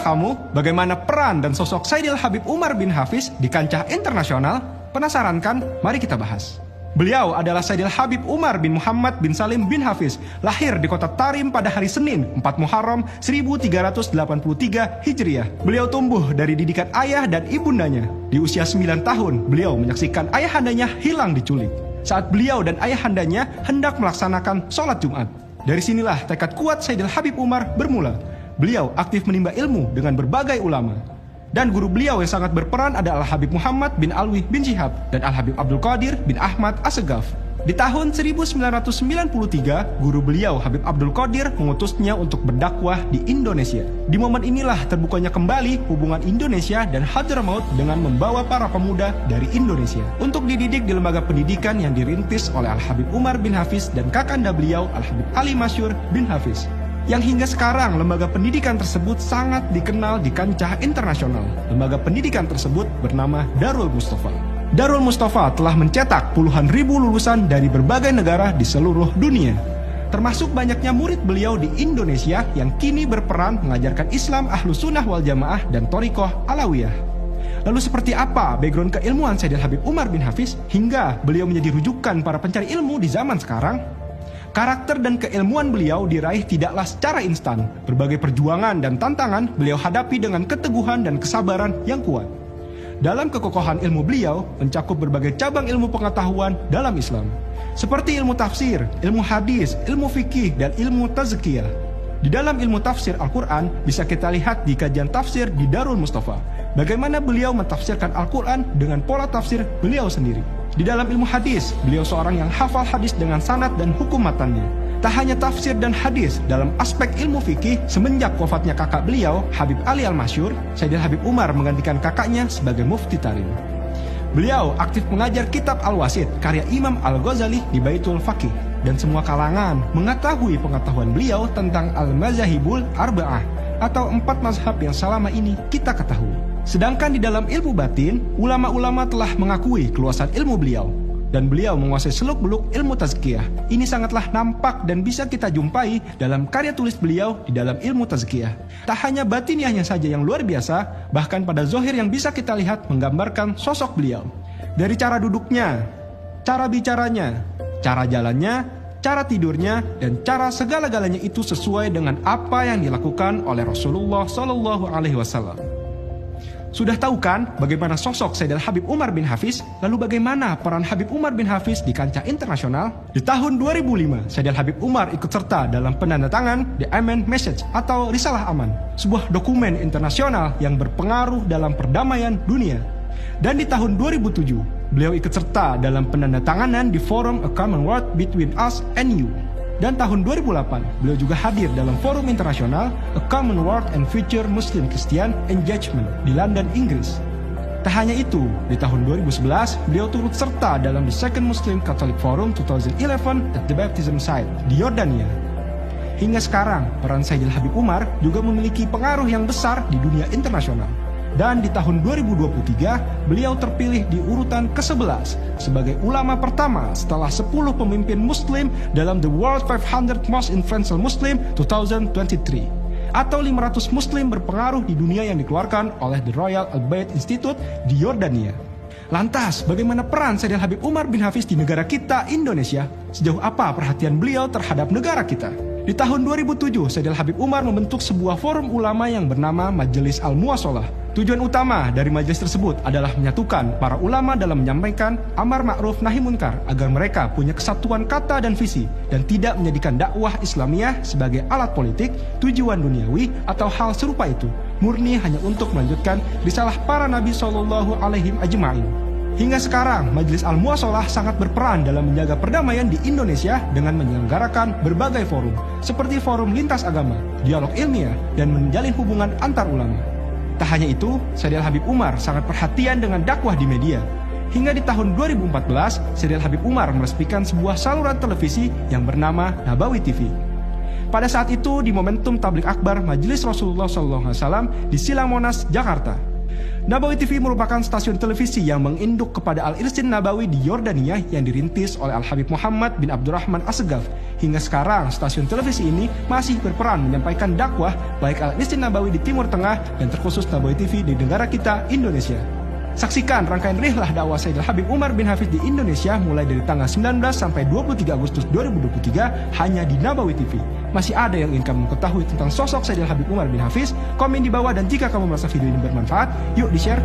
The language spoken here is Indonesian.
kamu bagaimana peran dan sosok Sayyidil Habib Umar bin Hafiz di kancah internasional? Penasaran kan? Mari kita bahas. Beliau adalah Sayyidil Habib Umar bin Muhammad bin Salim bin Hafiz, lahir di kota Tarim pada hari Senin 4 Muharram 1383 Hijriah. Beliau tumbuh dari didikan ayah dan ibundanya. Di usia 9 tahun, beliau menyaksikan ayahandanya hilang diculik saat beliau dan ayahandanya hendak melaksanakan sholat Jumat. Dari sinilah tekad kuat Sayyidil Habib Umar bermula. Beliau aktif menimba ilmu dengan berbagai ulama. Dan guru beliau yang sangat berperan adalah Al-Habib Muhammad bin Alwi bin Syihab dan Al-Habib Abdul Qadir bin Ahmad Assegaf. Di tahun 1993, guru beliau Habib Abdul Qadir mengutusnya untuk berdakwah di Indonesia. Di momen inilah terbukanya kembali hubungan Indonesia dan Hadramaut dengan membawa para pemuda dari Indonesia untuk dididik di lembaga pendidikan yang dirintis oleh Al-Habib Umar bin Hafiz dan kakanda beliau Al-Habib Ali Masyur bin Hafiz. Yang hingga sekarang lembaga pendidikan tersebut sangat dikenal di kancah internasional. Lembaga pendidikan tersebut bernama Darul Mustafa. Darul Mustafa telah mencetak puluhan ribu lulusan dari berbagai negara di seluruh dunia. Termasuk banyaknya murid beliau di Indonesia yang kini berperan mengajarkan Islam Ahlus Sunnah wal Jamaah dan Thariqah Alawiyah. Lalu seperti apa background keilmuan Sayyidil Habib Umar bin Hafiz hingga beliau menjadi rujukan para pencari ilmu di zaman sekarang? Karakter dan keilmuan beliau diraih tidaklah secara instan. Berbagai perjuangan dan tantangan beliau hadapi dengan keteguhan dan kesabaran yang kuat. Dalam kekokohan ilmu beliau mencakup berbagai cabang ilmu pengetahuan dalam Islam, seperti ilmu tafsir, ilmu hadis, ilmu fikih, dan ilmu tazkiyah. Di dalam ilmu tafsir Al-Quran bisa kita lihat di kajian tafsir di Darul Mustafa, bagaimana beliau mentafsirkan Al-Quran dengan pola tafsir beliau sendiri. Di dalam ilmu hadis, beliau seorang yang hafal hadis dengan sanad dan hukum matannya. Tak hanya tafsir dan hadis, dalam aspek ilmu fikih, semenjak wafatnya kakak beliau, Habib Ali Al-Masyur, Sayyidil Habib Umar menggantikan kakaknya sebagai mufti Tarim. Beliau aktif mengajar kitab Al-Wasit, karya Imam Al-Ghazali di Baitul Faqih. Dan semua kalangan mengetahui pengetahuan beliau tentang Al-Mazahibul Arba'ah, atau 4 mazhab yang selama ini kita ketahui. Sedangkan di dalam ilmu batin, ulama-ulama telah mengakui keluasan ilmu beliau. Dan beliau menguasai seluk-beluk ilmu tazkiyah. Ini sangatlah nampak dan bisa kita jumpai dalam karya tulis beliau di dalam ilmu tazkiyah. Tak hanya batiniahnya saja yang luar biasa, bahkan pada zohir yang bisa kita lihat menggambarkan sosok beliau. Dari cara duduknya, cara bicaranya, cara jalannya, cara tidurnya, dan cara segala-galanya itu sesuai dengan apa yang dilakukan oleh Rasulullah SAW. Sudah tahu kan bagaimana sosok Sayyidil Habib Umar bin Hafiz? Lalu bagaimana peran Habib Umar bin Hafiz di kancah internasional? Di tahun 2005, Sayyidil Habib Umar ikut serta dalam penandatangan The Amen Message atau Risalah Aman, sebuah dokumen internasional yang berpengaruh dalam perdamaian dunia. Dan di tahun 2007, beliau ikut serta dalam penandatanganan di forum A Commonwealth Between Us and You. Dan tahun 2008, beliau juga hadir dalam forum internasional A Commonwealth and Future Muslim Christian Engagement di London, Inggris. Tak hanya itu, di tahun 2011, beliau turut serta dalam The Second Muslim Catholic Forum 2011 at the Baptism Site di Yordania. Hingga sekarang, peran Sayyidil Habib Umar juga memiliki pengaruh yang besar di dunia internasional. Dan di tahun 2023, beliau terpilih di urutan ke-11 sebagai ulama pertama setelah 10 pemimpin muslim dalam The World 500 Most Influential Muslim 2023, atau 500 muslim berpengaruh di dunia yang dikeluarkan oleh The Royal Al-Bayt Institute di Yordania. Lantas, bagaimana peran Sayyidil Habib Umar bin Hafiz di negara kita, Indonesia? Sejauh apa perhatian beliau terhadap negara kita? Di tahun 2007, Sayyidil Habib Umar membentuk sebuah forum ulama yang bernama Majelis Al-Muwasalah. Tujuan utama dari majelis tersebut adalah menyatukan para ulama dalam menyampaikan amar ma'ruf nahi munkar agar mereka punya kesatuan kata dan visi dan tidak menjadikan dakwah Islamiyah sebagai alat politik, tujuan duniawi atau hal serupa itu, murni hanya untuk melanjutkan risalah para nabi sallallahu alaihi ajma'in. Hingga sekarang, Majelis Al-Muwasalah sangat berperan dalam menjaga perdamaian di Indonesia dengan menyelenggarakan berbagai forum, seperti forum lintas agama, dialog ilmiah, dan menjalin hubungan antar ulama. Tak hanya itu, Sayyidil Habib Umar sangat perhatian dengan dakwah di media. Hingga di tahun 2014, Sayyidil Habib Umar meresmikan sebuah saluran televisi yang bernama Nabawi TV. Pada saat itu, di momentum Tablik Akbar Majelis Rasulullah SAW di Silang Monas, Jakarta. Nabawi TV merupakan stasiun televisi yang menginduk kepada Al-Irsyad Nabawi di Yordania yang dirintis oleh Al-Habib Muhammad bin Abdurrahman As-Segaf. Hingga sekarang, stasiun televisi ini masih berperan menyampaikan dakwah baik Al-Irsyad Nabawi di Timur Tengah dan terkhusus Nabawi TV di negara kita, Indonesia. Saksikan rangkaian rihlah dakwah Sayyidil Habib Umar bin Hafiz di Indonesia mulai dari tanggal 19 sampai 23 Agustus 2023 hanya di Nabawi TV. Masih ada yang ingin kamu ketahui tentang sosok Sayyidil Habib Umar bin Hafiz? Komen di bawah, dan jika kamu merasa video ini bermanfaat, yuk di-share.